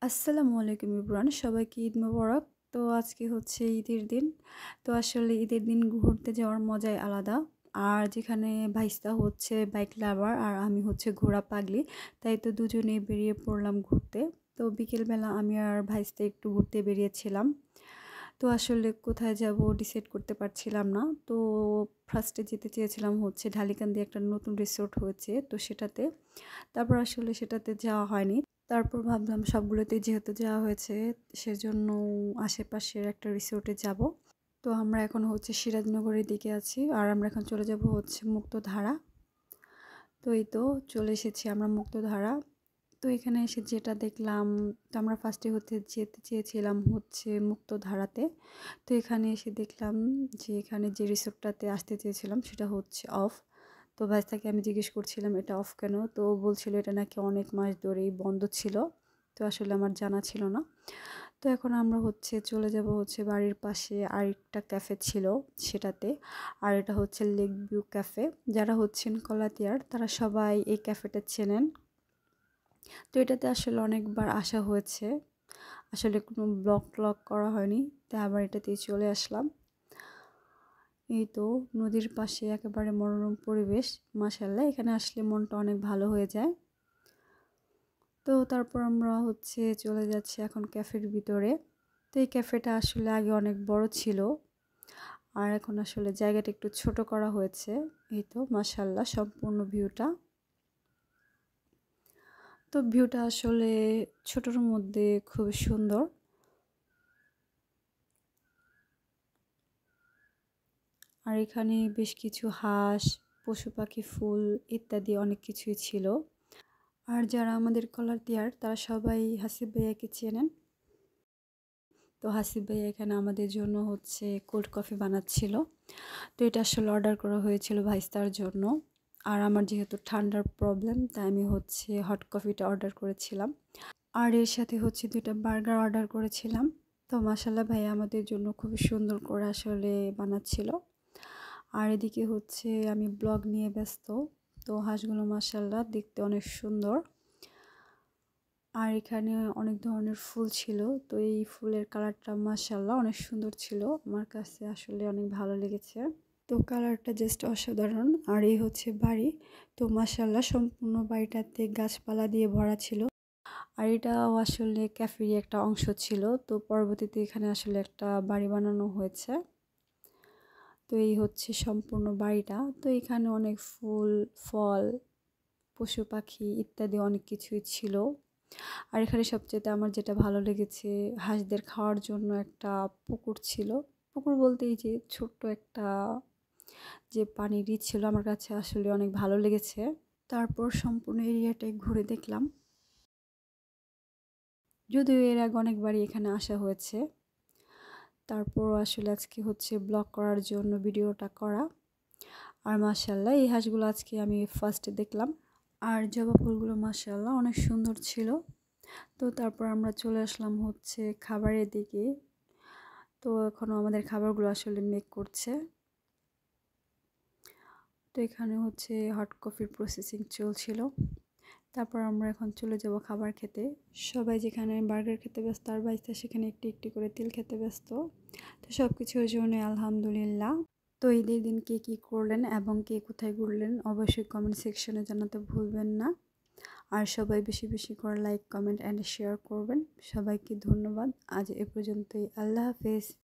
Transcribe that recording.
আসসালামু আলাইকুম এভরিওয়ান, সবাইকে ঈদ মোবারক। তো আজকে হচ্ছে ঈদের দিন। তো আসলে ঈদের দিন ঘুরতে যাওয়ার মজাই আলাদা। আর যেখানে ভাইস্তা হচ্ছে বাইক লাভার আর আমি হচ্ছে ঘোড়া পাগলি, তাই তো দুজনেই বেরিয়ে পড়লাম ঘুরতে। তো বিকেলবেলা আমি আর ভাইস্তা একটু ঘুরতে বেরিয়েছিলাম। তো আসলে কোথায় যাব ডিসাইড করতে পারছিলাম না। তো ফার্স্টে যেতে চেয়েছিলাম হচ্ছে ঢালিকান্দি, একটা নতুন রিসোর্ট হয়েছে তো সেটাতে। তারপর আসলে সেটাতে যাওয়া হয়নি। তারপর ভাবলাম সবগুলোতে যেহেতু যাওয়া হয়েছে সেজন্য আশেপাশের একটা রিসোর্টে যাব। তো আমরা এখন হচ্ছে সিরাজনগরের দিকে আছি আর আমরা এখন চলে যাব হচ্ছে মুক্তধারা। তো এই তো চলে এসেছি আমরা মুক্তধারা। তো এখানে এসে যেটা দেখলাম, তো আমরা ফার্স্টে হতে যেতে চেয়েছিলাম হচ্ছে মুক্তধারাতে। তো এখানে এসে দেখলাম যে এখানে যে রিসোর্টটাতে আসতে চেয়েছিলাম সেটা হচ্ছে অফ। তো ভাইস্তাকে আমি জিজ্ঞেস করছিলাম এটা অফ কেন, তো ও বলছিল এটা নাকি অনেক মাস ধরেই বন্ধ ছিল। তো আসলে আমার জানা ছিল না। তো এখন আমরা হচ্ছে চলে যাব হচ্ছে বাড়ির পাশে আরেকটা ক্যাফে ছিল সেটাতে। আর এটা হচ্ছে লেক ভিউ ক্যাফে। যারা হচ্ছেন কলাতিয়ার তারা সবাই এই ক্যাফেটা চেনেন। তো এটাতে আসলে অনেকবার আসা হয়েছে, আসলে কোনো ব্লগ ট্লগ করা হয়নি, তাই আবার এটাতেই চলে আসলাম। এই তো নদীর পাশে একেবারে মনোরম পরিবেশ, মাশাআল্লাহ, এখানে আসলে মনটা অনেক ভালো হয়ে যায়। তো তারপর আমরা হচ্ছে চলে যাচ্ছি এখন ক্যাফের ভিতরে। তো এই ক্যাফেটা আসলে আগে অনেক বড় ছিল আর এখন আসলে জায়গাটা একটু ছোট করা হয়েছে। এই তো মাশাআল্লাহ সম্পূর্ণ ভিউটা। তো ভিউটা আসলে ছোটর মধ্যে খুব সুন্দর। আর এখানে বেশ কিছু হাঁস, পশু পাখি, ফুল ইত্যাদি অনেক কিছুই ছিল। আর যারা আমাদের কলারদিয়ার তারা সবাই হাসিব ভাইয়াকে চেনেন। তো হাসিব ভাইয়া এখানে আমাদের জন্য হচ্ছে কোল্ড কফি বানাচ্ছিল। তো এটা আসলে অর্ডার করা হয়েছিল ভাইস্তার জন্য। আর আমার যেহেতু ঠান্ডার প্রবলেম তাই আমি হচ্ছে হট কফিটা অর্ডার করেছিলাম। আর এর সাথে হচ্ছে 2টা বার্গার অর্ডার করেছিলাম। তো মাশাআল্লাহ ভাইয়া আমাদের জন্য খুবই সুন্দর করে আসলে বানাচ্ছিল। আর এদিকে হচ্ছে আমি ব্লগ নিয়ে ব্যস্ত। তো হাঁসগুলো মাশাআল্লাহ দেখতে অনেক সুন্দর। আর এখানে অনেক ধরনের ফুল ছিল। তো এই ফুলের কালারটা মাশাআল্লাহ অনেক সুন্দর ছিল, আমার কাছে আসলে অনেক ভালো লেগেছে। তো কালারটা জাস্ট অসাধারণ। আর এই হচ্ছে বাড়ি। তো মাশাআল্লাহ সম্পূর্ণ বাড়িটাতে গাছপালা দিয়ে ভরা ছিল। আর এটাও আসলে ক্যাফেরই একটা অংশ ছিল। তো পরবর্তীতে এখানে আসলে একটা বাড়ি বানানো হয়েছে। তো এই হচ্ছে সম্পূর্ণ বাড়িটা। তো এখানে অনেক ফুল, ফল, পশু পাখি ইত্যাদি অনেক কিছুই ছিল। আর এখানে সবচেয়ে আমার যেটা ভালো লেগেছে, হাঁসদের খাওয়ার জন্য একটা পুকুর ছিল। পুকুর বলতে এই যে ছোট্ট একটা যে পানির ছিল, আমার কাছে আসলে অনেক ভালো লেগেছে। তারপর সম্পূর্ণ এরিয়াটাই ঘুরে দেখলাম। যদিও এর আগে অনেকবারই এখানে আসা হয়েছে। তারপর আসলে আজকে হচ্ছে ব্লগ করার জন্য ভিডিওটা করা। আর মাশাআল্লাহ এই হাঁসগুলো আজকে আমি ফার্স্টে দেখলাম। আর জবা ফুলগুলো মাশাআল্লাহ অনেক সুন্দর ছিল। তো তারপর আমরা চলে আসলাম হচ্ছে খাবারের দিকে। তো এখনও আমাদের খাবারগুলো আসলে মেক করছে। তো এখানে হচ্ছে হট কফির প্রসেসিং চলছিল। তারপর আমরা এখন চলে যাব খাবার খেতে। সবাই যেখানে বার্গার খেতে ব্যস্ত আর ভাইস্তা সেখানে একটি একটি করে তিল খেতে ব্যস্ত। তো সব কিছুর জন্য আলহামদুলিল্লাহ। তো ঈদের দিন কে কী করলেন এবং কে কোথায় ঘুরলেন অবশ্যই কমেন্ট সেকশনে জানাতে ভুলবেন না। আর সবাই বেশি বেশি করে লাইক, কমেন্ট অ্যান্ড শেয়ার করবেন। সবাইকে ধন্যবাদ। আজ এ পর্যন্তই। আল্লাহ হাফেজ।